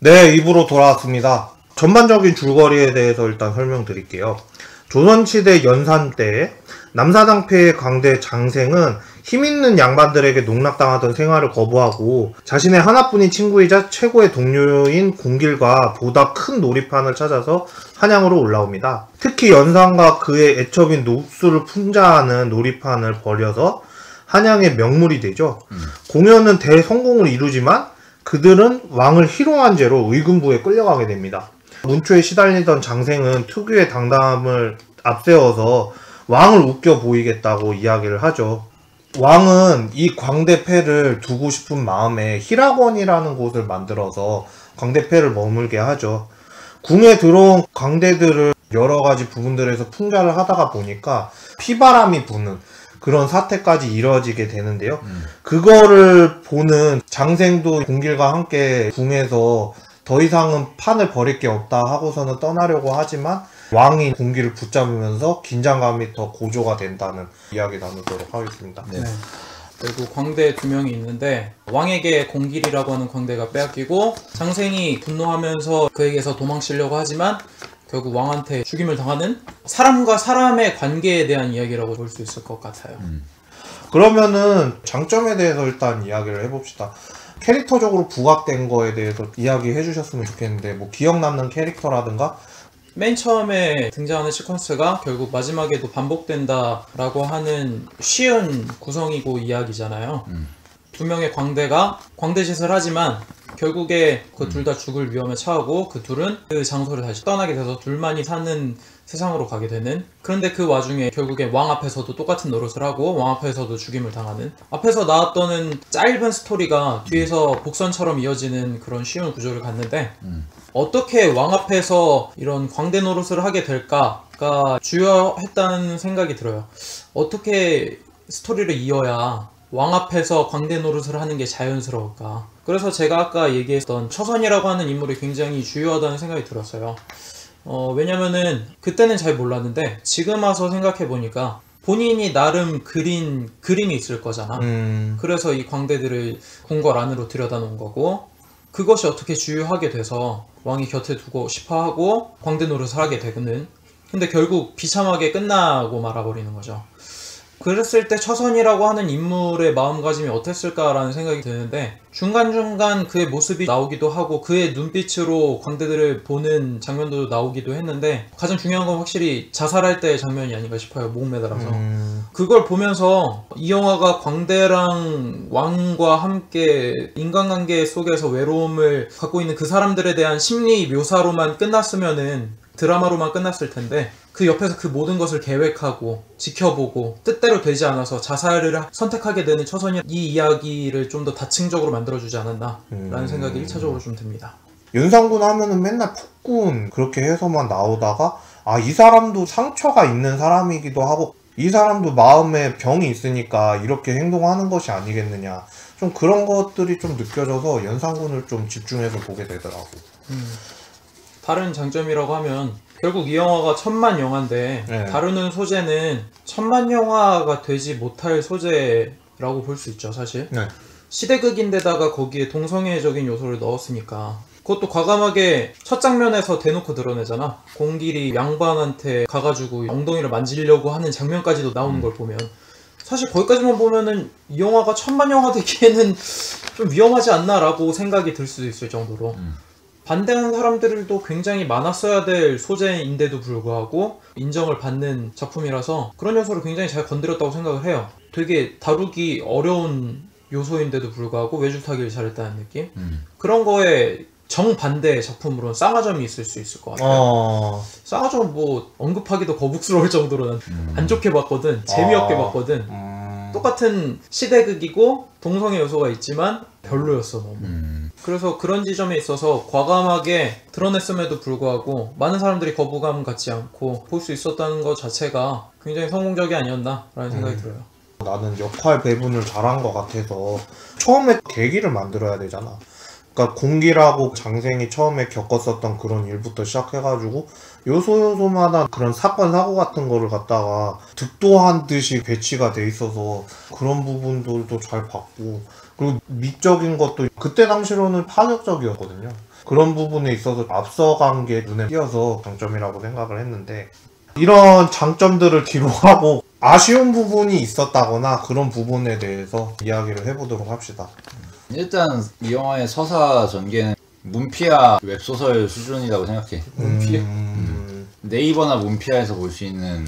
네, 입으로 돌아왔습니다. 전반적인 줄거리에 대해서 일단 설명드릴게요. 조선시대 연산 때 남사당패의 광대 장생은 힘있는 양반들에게 농락당하던 생활을 거부하고 자신의 하나뿐인 친구이자 최고의 동료인 공길과 보다 큰 놀이판을 찾아서 한양으로 올라옵니다. 특히 연산과 그의 애첩인 녹수를 풍자하는 놀이판을 벌여서 한양의 명물이 되죠. 공연은 대성공을 이루지만 그들은 왕을 희롱한 죄로 의금부에 끌려가게 됩니다. 문초에 시달리던 장생은 특유의 당당함을 앞세워서 왕을 웃겨 보이겠다고 이야기를 하죠. 왕은 이 광대패를 두고 싶은 마음에 희락원이라는 곳을 만들어서 광대패를 머물게 하죠. 궁에 들어온 광대들을 여러 가지 부분들에서 풍자를 하다가 보니까 피바람이 부는 그런 사태까지 이뤄지게 되는데요. 그거를 보는 장생도 공길과 함께 궁에서 더 이상은 판을 벌일 게 없다 하고서는 떠나려고 하지만 왕이 공길을 붙잡으면서 긴장감이 더 고조가 된다는 이야기 나누도록 하겠습니다. 네. 그리고 광대 두 명이 있는데 왕에게 공길이라고 하는 광대가 빼앗기고 장생이 분노하면서 그에게서 도망치려고 하지만 결국 왕한테 죽임을 당하는 사람과 사람의 관계에 대한 이야기라고 볼 수 있을 것 같아요. 그러면은 장점에 대해서 일단 이야기를 해봅시다. 캐릭터적으로 부각된 거에 대해서 이야기해 주셨으면 좋겠는데 뭐 기억 남는 캐릭터라든가. 맨 처음에 등장하는 시퀀스가 결국 마지막에도 반복된다라고 하는 쉬운 구성이고 이야기잖아요. 두 명의 광대가 광대짓을 하지만 결국에 그 둘 다 죽을 위험에 처하고 그 둘은 그 장소를 다시 떠나게 돼서 둘만이 사는 세상으로 가게 되는. 그런데 그 와중에 결국에 왕 앞에서도 똑같은 노릇을 하고 왕 앞에서도 죽임을 당하는, 앞에서 나왔던 짧은 스토리가 뒤에서 복선처럼 이어지는 그런 쉬운 구조를 갖는데 어떻게 왕 앞에서 이런 광대 노릇을 하게 될까가 주요했다는 생각이 들어요. 어떻게 스토리를 이어야 왕 앞에서 광대 노릇을 하는 게 자연스러울까. 그래서 제가 아까 얘기했던 처선이라고 하는 인물이 굉장히 주요하다는 생각이 들었어요. 왜냐면은 그때는 잘 몰랐는데 지금 와서 생각해보니까 본인이 나름 그린 그림이 있을 거잖아. 그래서 이 광대들을 궁궐 안으로 들여다 놓은 거고, 그것이 어떻게 주요하게 돼서 왕이 곁에 두고 싶어하고 광대 노릇을 하게 되는. 근데 결국 비참하게 끝나고 말아버리는 거죠. 그랬을 때 처선이라고 하는 인물의 마음가짐이 어땠을까라는 생각이 드는데, 중간중간 그의 모습이 나오기도 하고 그의 눈빛으로 광대들을 보는 장면도 나오기도 했는데, 가장 중요한 건 확실히 자살할 때의 장면이 아닌가 싶어요. 목 매달아서. 그걸 보면서 이 영화가 광대랑 왕과 함께 인간관계 속에서 외로움을 갖고 있는 그 사람들에 대한 심리 묘사로만 끝났으면은, 드라마로만 끝났을 텐데, 그 옆에서 그 모든 것을 계획하고 지켜보고 뜻대로 되지 않아서 자살을 선택하게 되는 처선이 이 이야기를 좀 더 다층적으로 만들어주지 않았나 라는 생각이 1차적으로 좀 듭니다. 윤상군 하면은 맨날 폭군 그렇게 해서만 나오다가 이 사람도 상처가 있는 사람이기도 하고 이 사람도 마음에 병이 있으니까 이렇게 행동하는 것이 아니겠느냐, 좀 그런 것들이 좀 느껴져서 연상군을 좀 집중해서 보게 되더라고. 다른 장점이라고 하면 결국 이 영화가 1000만 영화인데 네. 다루는 소재는 1000만 영화가 되지 못할 소재라고 볼 수 있죠, 사실. 네. 시대극인데다가 거기에 동성애적인 요소를 넣었으니까. 그것도 과감하게 첫 장면에서 대놓고 드러내잖아. 공길이 양반한테 가가지고 엉덩이를 만지려고 하는 장면까지도 나오는 걸 보면, 사실 거기까지만 보면은 이 영화가 1000만 영화 되기에는 좀 위험하지 않나 라고 생각이 들 수도 있을 정도로 반대하는 사람들도 굉장히 많았어야 될 소재인데도 불구하고 인정을 받는 작품이라서 그런 요소를 굉장히 잘 건드렸다고 생각을 해요. 되게 다루기 어려운 요소인데도 불구하고 외줄타기를 잘했다는 느낌? 그런 거에 정반대의 작품으로는 쌍화점이 있을 수 있을 것 같아요. 쌍화점은 뭐 언급하기도 거북스러울 정도로 안 좋게 봤거든. 재미없게 봤거든. 똑같은 시대극이고 동성애 요소가 있지만 별로였어, 너무. 그래서 그런 지점에 있어서 과감하게 드러냈음에도 불구하고 많은 사람들이 거부감 갖지 않고 볼 수 있었다는 것 자체가 굉장히 성공적이 아니었나 라는 생각이 들어요. 나는 역할 배분을 잘한 것 같아서 처음에 계기를 만들어야 되잖아. 그러니까 공길하고 장생이 처음에 겪었었던 그런 일부터 시작해가지고 요소요소마다 그런 사건 사고 같은 거를 갖다가 득도한 듯이 배치가 돼 있어서 그런 부분들도 잘 봤고, 그리고 미적인 것도 그때 당시로는 파격적이었거든요. 그런 부분에 있어서 앞서간 게 눈에 띄어서 장점이라고 생각을 했는데, 이런 장점들을 뒤로 하고 아쉬운 부분이 있었다거나 그런 부분에 대해서 이야기를 해보도록 합시다. 일단 이 영화의 서사 전개는 문피아 웹소설 수준이라고 생각해. 문피아? 네이버나 문피아에서 볼 수 있는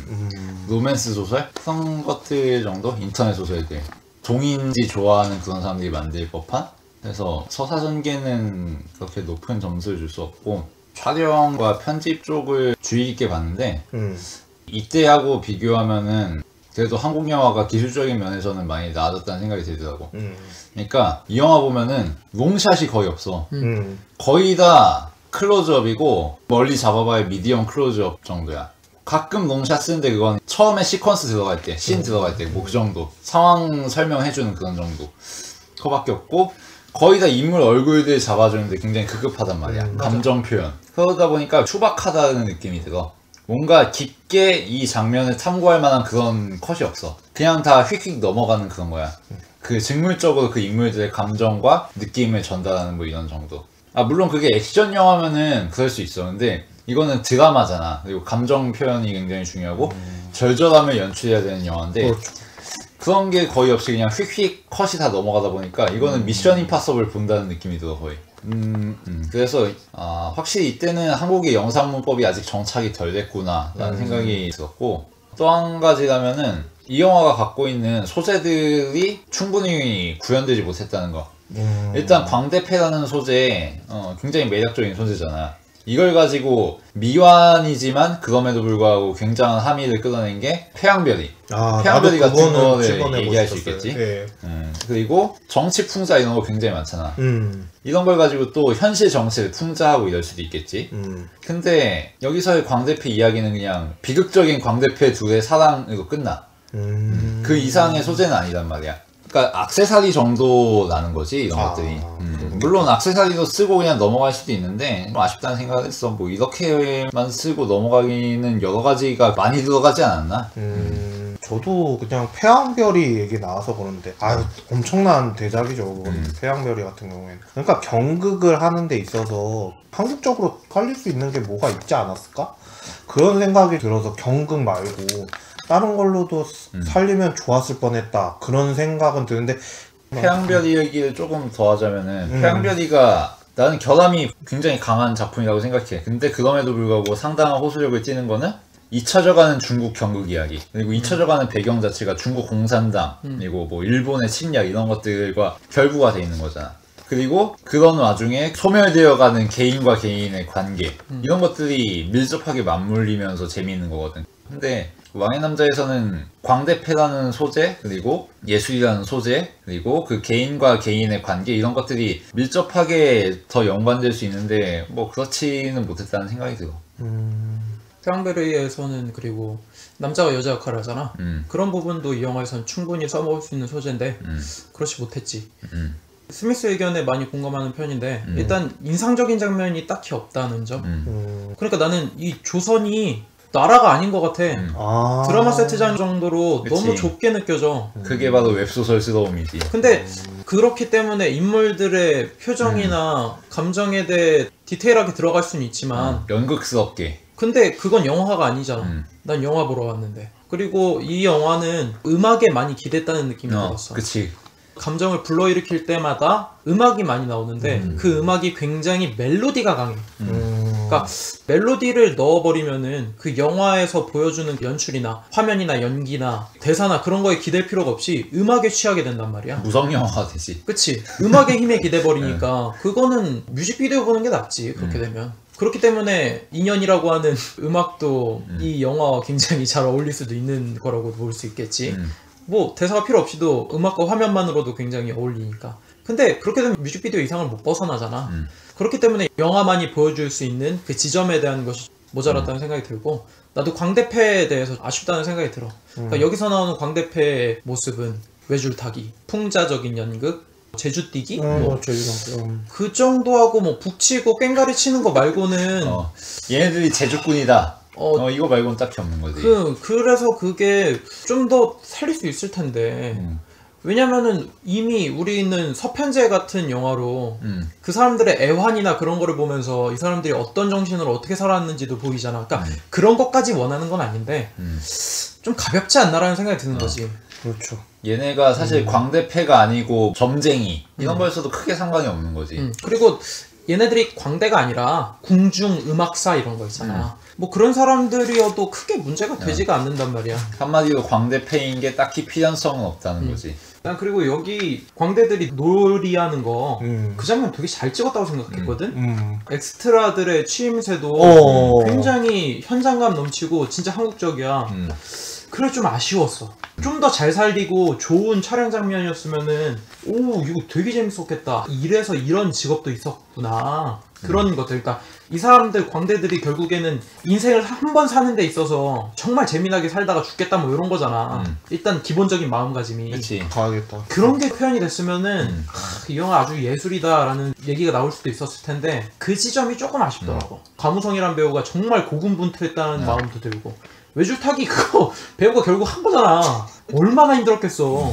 로맨스 소설? 그런 것들 정도? 인터넷 소설들. 종인지 좋아하는 그런 사람들이 만들 법한? 그래서 서사 전개는 그렇게 높은 점수를 줄 수 없고, 촬영과 편집 쪽을 주의 깊게 봤는데 이때하고 비교하면은 그래도 한국 영화가 기술적인 면에서는 많이 나아졌다는 생각이 들더라고. 그러니까 이 영화 보면은 롱샷이 거의 없어. 거의 다 클로즈업이고 멀리 잡아봐야 미디엄 클로즈업 정도야. 가끔 롱샷 쓰는데 그건 처음에 시퀀스 들어갈 때, 씬 들어갈 때 뭐 그 정도, 상황 설명해주는 그런 정도 그거밖에 없고, 거의 다 인물 얼굴들 잡아주는데 굉장히 급급하단 말이야. 감정 표현. 그러다 보니까 투박하다는 느낌이 들어. 뭔가 깊게 이 장면을 탐구할 만한 그런 컷이 없어. 그냥 다 휙휙 넘어가는 그런 거야. 그 직물적으로 그 인물들의 감정과 느낌을 전달하는 뭐 이런 정도. 아, 물론 그게 액션 영화면은 그럴 수 있어. 근데 이거는 드라마잖아. 그리고 감정 표현이 굉장히 중요하고 절절함을 연출해야 되는 영화인데, 그렇죠. 그런 게 거의 없이 그냥 휙휙 컷이 다 넘어가다 보니까 이거는 미션 임파서블 본다는 느낌이 들어 거의. 그래서 확실히 이때는 한국의 영상문법이 아직 정착이 덜 됐구나 라는 생각이 들었고, 또 한 가지라면은 이 영화가 갖고 있는 소재들이 충분히 구현되지 못했다는 거. 일단 광대패라는 소재 굉장히 매력적인 소재잖아. 이걸 가지고 미완이지만 그럼에도 불구하고 굉장한 함의를 끌어낸 게 태양별이. 태양별이 같은 거를 얘기할 수 있겠지. 네. 그리고 정치 풍자 이런 거 굉장히 많잖아. 이런 걸 가지고 또 현실 정치를 풍자하고 이럴 수도 있겠지. 근데 여기서의 광대패 이야기는 그냥 비극적인 광대패 둘의 사랑으로 끝나. 그 이상의 소재는 아니란 말이야. 그러니까 액세서리 정도라는 거지 이런 것들이. 물론 액세서리도 쓰고 그냥 넘어갈 수도 있는데 좀 아쉽다는 생각을 했어. 뭐 이렇게만 쓰고 넘어가기는 여러 가지가 많이 들어가지 않았나? 저도 그냥 태양별이 얘기 나와서 그런데 엄청난 대작이죠. 태양별이 같은 경우에는. 그러니까 경극을 하는 데 있어서 한국적으로 살릴 수 있는 게 뭐가 있지 않았을까? 그런 생각이 들어서 경극 말고 다른 걸로도 살리면 좋았을 뻔했다, 그런 생각은 드는데, 태양별이 얘기를 조금 더 하자면은 태양별이가 나는 결함이 굉장히 강한 작품이라고 생각해. 근데 그럼에도 불구하고 상당한 호소력을 띠는 거는 잊혀져가는 중국 경극 이야기, 그리고 잊혀져가는 배경 자체가 중국 공산당, 그리고 뭐 일본의 침략 이런 것들과 결부가 돼 있는 거잖아. 그리고 그런 와중에 소멸되어가는 개인과 개인의 관계, 이런 것들이 밀접하게 맞물리면서 재미있는 거거든. 근데 왕의 남자에서는 광대패라는 소재, 그리고 예술이라는 소재, 그리고 그 개인과 개인의 관계 이런 것들이 밀접하게 더 연관될 수 있는데 뭐 그렇지는 못했다는 생각이 들어. 태양별이에서는 그리고 남자가 여자 역할을 하잖아. 그런 부분도 이 영화에서는 충분히 써먹을 수 있는 소재인데 그렇지 못했지. 스미스 의견에 많이 공감하는 편인데 일단 인상적인 장면이 딱히 없다는 점. 그러니까 나는 이 조선이 나라가 아닌 것 같아. 드라마 세트장 정도로 그치. 너무 좁게 느껴져. 그게 바로 웹소설스러움이지. 근데 그렇기 때문에 인물들의 표정이나 감정에 대해 디테일하게 들어갈 수는 있지만 연극스럽게. 근데 그건 영화가 아니잖아. 난 영화 보러 왔는데. 그리고 이 영화는 음악에 많이 기댔다는 느낌이 들었어. 그치. 감정을 불러일으킬 때마다 음악이 많이 나오는데 그 음악이 굉장히 멜로디가 강해. 그러니까 멜로디를 넣어버리면은 그 영화에서 보여주는 연출이나 화면이나 연기나 대사나 그런 거에 기댈 필요가 없이 음악에 취하게 된단 말이야. 무성 영화가 되지. 그치. 음악의 힘에 기대버리니까 그거는 뮤직비디오 보는 게 낫지, 그렇게 되면. 그렇기 때문에 인연이라고 하는 음악도 이 영화와 굉장히 잘 어울릴 수도 있는 거라고 볼 수 있겠지. 뭐 대사가 필요 없이도 음악과 화면만으로도 굉장히 어울리니까. 근데 그렇게 되면 뮤직비디오 이상을 못 벗어나잖아. 그렇기 때문에 영화만이 보여줄 수 있는 그 지점에 대한 것이 모자랐다는 생각이 들고, 나도 광대패에 대해서 아쉽다는 생각이 들어. 그러니까 여기서 나오는 광대패의 모습은 외줄타기, 풍자적인 연극, 제주뛰기? 그 정도하고 뭐 북치고 꽹가리 치는 거 말고는 얘네들이 제주꾼이다. 이거 말고는 딱히 없는 거지. 그래서 그게 좀 더 살릴 수 있을 텐데 왜냐면은 이미 우리는 서편제 같은 영화로 그 사람들의 애환이나 그런 거를 보면서 이 사람들이 어떤 정신으로 어떻게 살았는지도 보이잖아. 그러니까 그런 것까지 원하는 건 아닌데 좀 가볍지 않나라는 생각이 드는 거지. 그렇죠. 얘네가 사실 광대패가 아니고 점쟁이 이런 거였어도 크게 상관이 없는 거지. 그리고 얘네들이 광대가 아니라 궁중 음악사 이런 거 있잖아. 뭐 그런 사람들이어도 크게 문제가 되지가 않는단 말이야. 한마디로 광대패인 게 딱히 필연성은 없다는 거지. 난 그리고 여기 광대들이 놀이하는 거 그 장면 되게 잘 찍었다고 생각했거든. 엑스트라들의 취임새도 굉장히 현장감 넘치고 진짜 한국적이야. 그래 좀 아쉬웠어. 좀 더 잘 살리고 좋은 촬영 장면이었으면은 오 이거 되게 재밌었겠다. 이래서 이런 직업도 있었구나. 그런 것들. 그러니까 이 사람들 광대들이 결국에는 인생을 한 번 사는 데 있어서 정말 재미나게 살다가 죽겠다 뭐 이런 거잖아. 일단 기본적인 마음가짐이. 그치. 가야겠다. 그런 게 표현이 됐으면은 이 영화 아주 예술이다라는 얘기가 나올 수도 있었을 텐데 그 지점이 조금 아쉽더라고. 가무성이란 배우가 정말 고군분투했다는 마음도 들고 외줄타기 그거 배우가 결국 한 거잖아. 얼마나 힘들었겠어.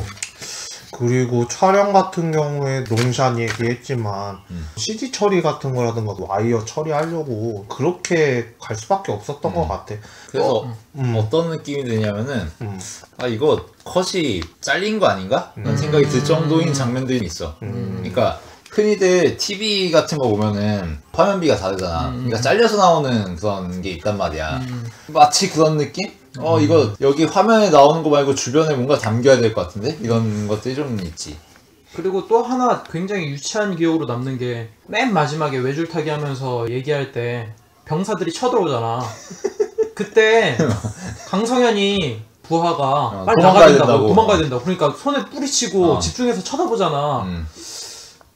그리고 촬영 같은 경우에 롱샷 얘기했지만 CG 처리 같은 거라든가 와이어 처리하려고 그렇게 갈 수밖에 없었던 것 같아. 그래서 어떤 느낌이 드냐면은 아 이거 컷이 잘린 거 아닌가? 라는 생각이 들 정도인 장면들이 있어. 그러니까 흔히들 TV 같은 거 보면은 화면비가 다르잖아. 그러니까 잘려서 나오는 그런 게 있단 말이야. 마치 그런 느낌? 이거 여기 화면에 나오는 거 말고 주변에 뭔가 담겨야 될 것 같은데? 이런 것들이 좀 있지. 그리고 또 하나 굉장히 유치한 기억으로 남는 게 맨 마지막에 외줄타기 하면서 얘기할 때 병사들이 쳐들어오잖아. 그때 강성현이 부하가 빨리 나가야 된다고 도망가야 된다고. 그러니까 손에 뿌리치고 집중해서 쳐다보잖아.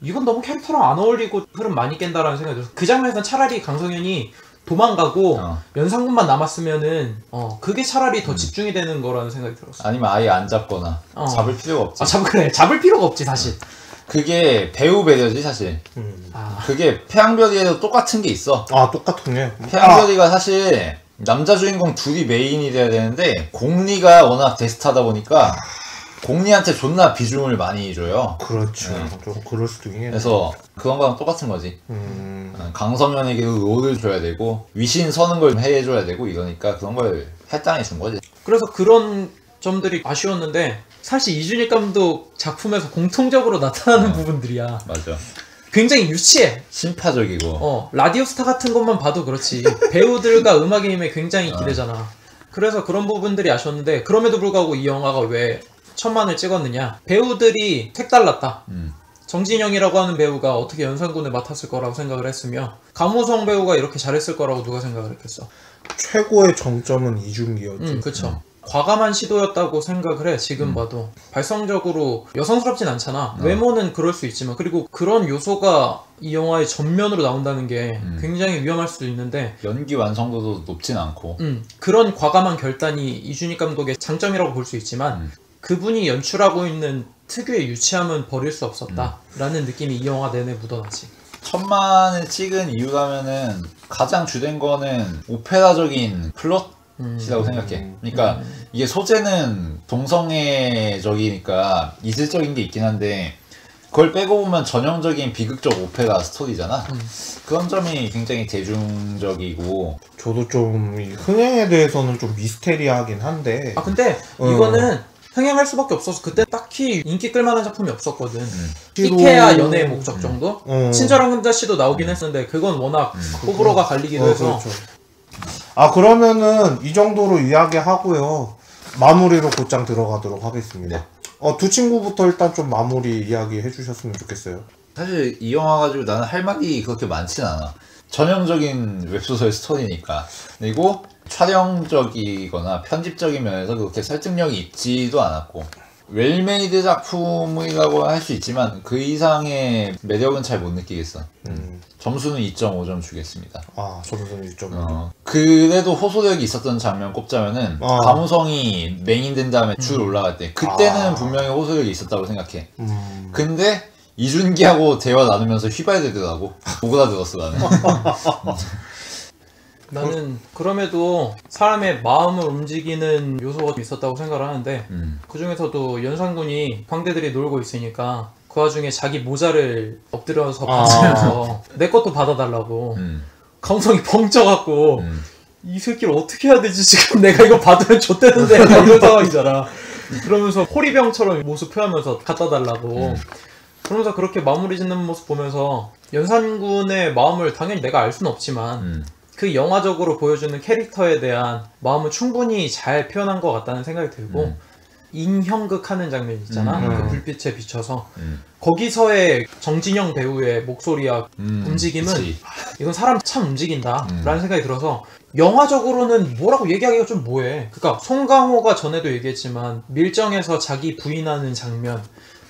이건 너무 캐릭터랑 안 어울리고 흐름 많이 깬다라는 생각이 들어서 그 장면에서는 차라리 강성현이 도망가고 연상군만 남았으면은 그게 차라리 더 집중이 되는 거라는 생각이 들었어. 아니면 아예 안 잡거나 잡을 필요가 없지. 그래 잡을 필요가 없지 사실. 그게 배우 배려지 사실. 그게 태양별이에도 똑같은 게 있어. 똑같은 게? 태양별이가 사실 남자 주인공 둘이 메인이 돼야 되는데 공리가 워낙 데스타다 보니까 공리한테 존나 비중을 많이 줘요. 그렇죠. 좀 그럴 수도 있겠네. 그래서 그런 거랑 똑같은 거지. 강성현에게도 롤을 줘야 되고 위신 서는 걸 해줘야 되고 이러니까 그런 걸 할당해 준 거지. 그래서 그런 점들이 아쉬웠는데 사실 이준익 감독 작품에서 공통적으로 나타나는 부분들이야. 맞아. 굉장히 유치해. 신파적이고. 라디오스타 같은 것만 봐도 그렇지. 배우들과 음악의 힘에 굉장히 기대잖아. 그래서 그런 부분들이 아쉬웠는데 그럼에도 불구하고 이 영화가 왜 천만을 찍었느냐. 배우들이 색달랐다. 정진영이라고 하는 배우가 어떻게 연산군을 맡았을 거라고 생각을 했으며 가무성 배우가 이렇게 잘했을 거라고 누가 생각을 했겠어. 최고의 정점은 이준기였지. 그쵸. 과감한 시도였다고 생각을 해. 지금 봐도 발성적으로 여성스럽진 않잖아. 외모는 그럴 수 있지만 그리고 그런 요소가 이 영화의 전면으로 나온다는 게 굉장히 위험할 수도 있는데 연기 완성도도 높진 않고 그런 과감한 결단이 이준익 감독의 장점이라고 볼 수 있지만 그분이 연출하고 있는 특유의 유치함은 버릴 수 없었다 라는 느낌이 이 영화 내내 묻어나지. 천만을 찍은 이유라면은 가장 주된 거는 오페라적인 플롯이라고 생각해. 그러니까 이게 소재는 동성애적이니까 이질적인 게 있긴 한데 그걸 빼고 보면 전형적인 비극적 오페라 스토리잖아. 그런 점이 굉장히 대중적이고. 저도 좀 이 흥행에 대해서는 좀 미스테리하긴 한데 근데 이거는 흥행할 수밖에 없어서 그때 딱히 인기 끌만한 작품이 없었거든. 이케아 연애의 목적 정도? 친절한 금자씨도 나오긴 했었는데 그건 워낙 호불호가 갈리기도 해서. 그렇죠. 그러면은 이 정도로 이야기하고요. 마무리로 곧장 들어가도록 하겠습니다. 두 친구부터 일단 좀 마무리 이야기 해주셨으면 좋겠어요. 사실 이 영화 가지고 나는 할 말이 그렇게 많진 않아. 전형적인 웹소설 스토리니까. 그리고 촬영적이거나 편집적인 면에서 그렇게 설득력이 있지도 않았고 웰메이드 작품이라고 할 수 있지만 그 이상의 매력은 잘 못 느끼겠어. 점수는 2.5점 주겠습니다. 점수는 2.5점. 그래도 호소력이 있었던 장면 꼽자면은 가무성이 맹인된 다음에 줄 올라갈 때 그때는 분명히 호소력이 있었다고 생각해. 근데 이준기하고 대화 나누면서 휘발되더라고. 오그라들었어 나는. 나는 그럼에도 사람의 마음을 움직이는 요소가 있었다고 생각을 하는데 그 중에서도 연산군이 광대들이 놀고 있으니까 그 와중에 자기 모자를 엎드려서 받으면서 내 것도 받아달라고 감성이 벙쪄갖고 이 새끼를 어떻게 해야 되지 지금 내가 이거 받으면 좆되는데 이런 상황이잖아. 그러면서 호리병처럼 모습 표하면서 갖다 달라고 그러면서 그렇게 마무리 짓는 모습 보면서 연산군의 마음을 당연히 내가 알 수는 없지만 그 영화적으로 보여주는 캐릭터에 대한 마음은 충분히 잘 표현한 것 같다는 생각이 들고 인형극 하는 장면 있잖아. 그 불빛에 비춰서 거기서의 정진영 배우의 목소리와 움직임은 이건 사람 참 움직인다 라는 생각이 들어서 영화적으로는 뭐라고 얘기하기가 좀 뭐해. 그러니까 송강호가 전에도 얘기했지만 밀정에서 자기 부인하는 장면,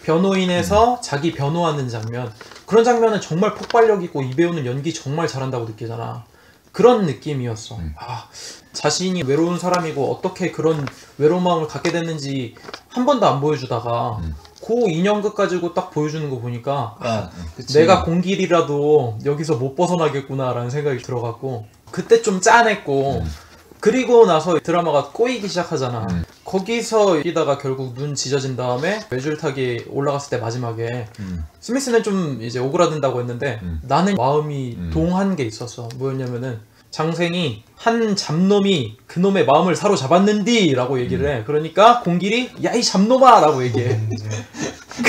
변호인에서 자기 변호하는 장면, 그런 장면은 정말 폭발력이고 이 배우는 연기 정말 잘한다고 느끼잖아. 그런 느낌이었어. 자신이 외로운 사람이고 어떻게 그런 외로운 마음을 갖게 됐는지 한 번도 안 보여주다가 그 인형극 가지고 딱 보여주는 거 보니까 내가 공길이라도 여기서 못 벗어나겠구나 라는 생각이 들어갔고 그때 좀 짠했고 그리고 나서 드라마가 꼬이기 시작하잖아. 거기서 이다가 결국 눈 지져진 다음에 외줄타기 올라갔을 때 마지막에 스미스는 좀 이제 오그라든다고 했는데 나는 마음이 동한 게 있었어. 뭐였냐면은 장생이 한 잡놈이 그놈의 마음을 사로잡았는디 라고 얘기를 해. 그러니까 공길이 야 이 잡놈아 라고 얘기해.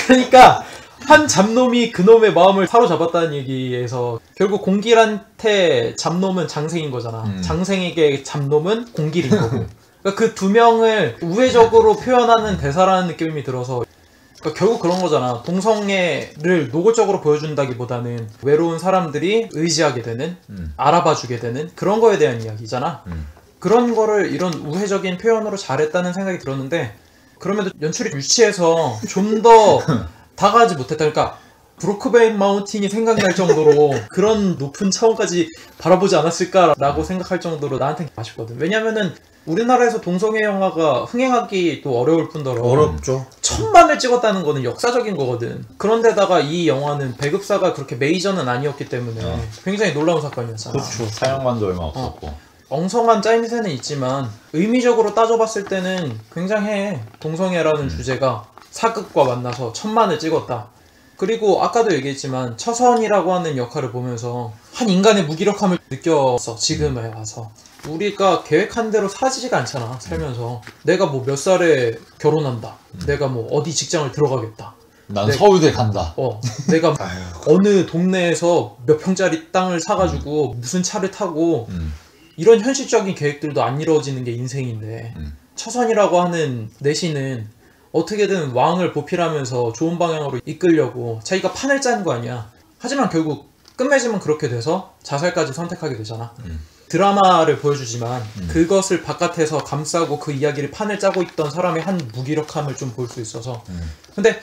그러니까 한 잡놈이 그놈의 마음을 사로잡았다는 얘기에서 결국 공길한테 잡놈은 장생인 거잖아. 장생에게 잡놈은 공길인 거고. 그러니까 그 두 명을 우회적으로 표현하는 대사라는 느낌이 들어서 그러니까 결국 그런 거잖아. 동성애를 노골적으로 보여준다기보다는 외로운 사람들이 의지하게 되는, 알아봐주게 되는 그런 거에 대한 이야기잖아. 그런 거를 이런 우회적인 표현으로 잘했다는 생각이 들었는데 그럼에도 연출이 유치해서 좀 더 다가가지 못했다. 그러니까 브로크백 마운틴이 생각날 정도로 그런 높은 차원까지 바라보지 않았을까라고 생각할 정도로 나한테는 아쉽거든. 왜냐면은 우리나라에서 동성애 영화가 흥행하기도 어려울 뿐더러 어렵죠. 1000만을 찍었다는 거는 역사적인 거거든. 그런데다가 이 영화는 배급사가 그렇게 메이저는 아니었기 때문에 굉장히 놀라운 사건이었잖아. 그렇죠. 사용만도 얼마 없었고 엉성한 짜임새는 있지만 의미적으로 따져봤을 때는 굉장해. 동성애라는 주제가 사극과 만나서 1000만을 찍었다. 그리고 아까도 얘기했지만 처선이라고 하는 역할을 보면서 한 인간의 무기력함을 느꼈어. 지금에 와서 우리가 계획한 대로 사라지지가 않잖아. 살면서 내가 뭐 몇 살에 결혼한다, 내가 뭐 어디 직장을 들어가겠다, 난 서울대 간다, 내가 어느 동네에서 몇 평짜리 땅을 사가지고 무슨 차를 타고 이런 현실적인 계획들도 안 이루어지는 게 인생인데 처선이라고 하는 내신은 어떻게든 왕을 보필하면서 좋은 방향으로 이끌려고 자기가 판을 짠 거 아니야. 하지만 결국 끝맺으면 그렇게 돼서 자살까지 선택하게 되잖아. 드라마를 보여주지만 그것을 바깥에서 감싸고 그 이야기를 판을 짜고 있던 사람의 한 무기력함을 좀 볼 수 있어서 근데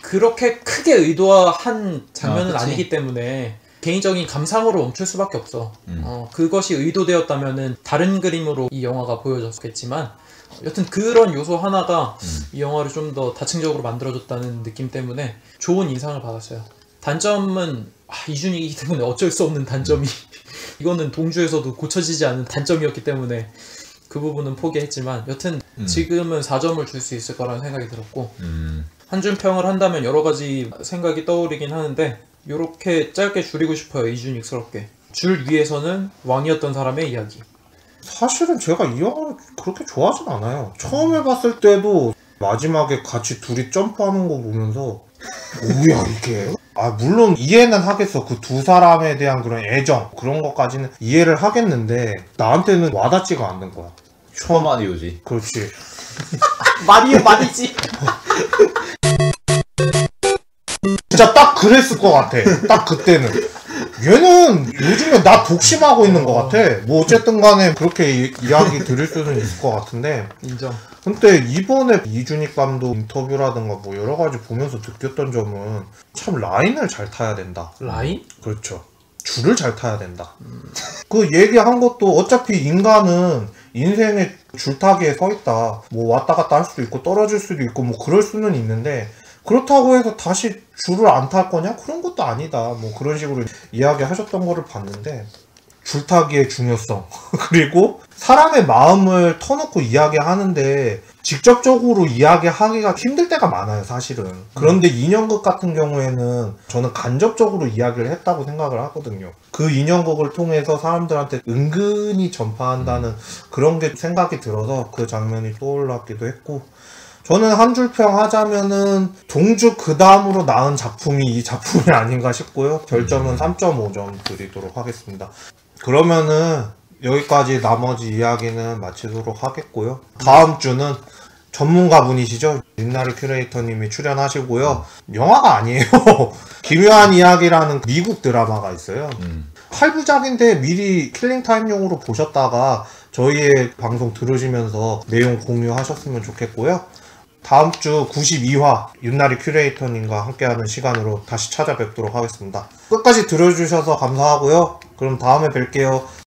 그렇게 크게 의도한 장면은 아니기 때문에 개인적인 감상으로 멈출 수밖에 없어. 그것이 의도되었다면은 다른 그림으로 이 영화가 보여졌겠지만 여튼 그런 요소 하나가 이 영화를 좀 더 다층적으로 만들어줬다는 느낌 때문에 좋은 인상을 받았어요. 단점은 이준익이기 때문에 어쩔 수 없는 단점이 이거는 동주에서도 고쳐지지 않은 단점이었기 때문에 그 부분은 포기했지만 여튼 지금은 4점을 줄 수 있을 거라는 생각이 들었고 한 줄 평을 한다면 여러 가지 생각이 떠오르긴 하는데 요렇게 짧게 줄이고 싶어요. 이준익스럽게 줄 위에서는 왕이었던 사람의 이야기. 사실은 제가 이 영화를 그렇게 좋아하진 않아요. 처음에 봤을 때도 마지막에 같이 둘이 점프하는 거 보면서 뭐야 이게? 물론 이해는 하겠어. 그 두 사람에 대한 그런 애정 그런 것까지는 이해를 하겠는데 나한테는 와닿지가 않는 거야. 슈퍼마리오지. 그렇지. 마리오 말이지. 진짜 딱 그랬을 것 같아. 딱 그때는. 얘는 요즘에 나 독심하고 있는 것 같아. 뭐 어쨌든 간에 그렇게 이야기 드릴 수는 있을 것 같은데 인정. 근데 이번에 이준익 감독 인터뷰라든가 뭐 여러 가지 보면서 느꼈던 점은 참 라인을 잘 타야 된다. 라인? 그렇죠. 줄을 잘 타야 된다. 그 얘기한 것도 어차피 인간은 인생의 줄타기에 서 있다. 뭐 왔다 갔다 할 수도 있고 떨어질 수도 있고 뭐 그럴 수는 있는데 그렇다고 해서 다시 줄을 안 탈 거냐? 그런 것도 아니다. 뭐 그런 식으로 이야기하셨던 거를 봤는데 줄타기의 중요성 그리고 사람의 마음을 터놓고 이야기하는데 직접적으로 이야기하기가 힘들 때가 많아요, 사실은. 그런데 인형극 같은 경우에는 저는 간접적으로 이야기를 했다고 생각을 하거든요. 그 인형극을 통해서 사람들한테 은근히 전파한다는 그런 게 생각이 들어서 그 장면이 떠올랐기도 했고, 저는 한 줄 평 하자면은 동주 그 다음으로 나은 작품이 이 작품이 아닌가 싶고요. 별점은 3.5점 드리도록 하겠습니다. 그러면은 여기까지 나머지 이야기는 마치도록 하겠고요. 다음 주는 전문가분이시죠? 윤나리 큐레이터님이 출연하시고요. 영화가 아니에요. 기묘한 이야기라는 미국 드라마가 있어요. 8부작인데 미리 킬링타임용으로 보셨다가 저희의 방송 들으시면서 내용 공유하셨으면 좋겠고요. 다음 주 92화 윤나리 큐레이터님과 함께하는 시간으로 다시 찾아뵙도록 하겠습니다. 끝까지 들어주셔서 감사하고요. 그럼 다음에 뵐게요.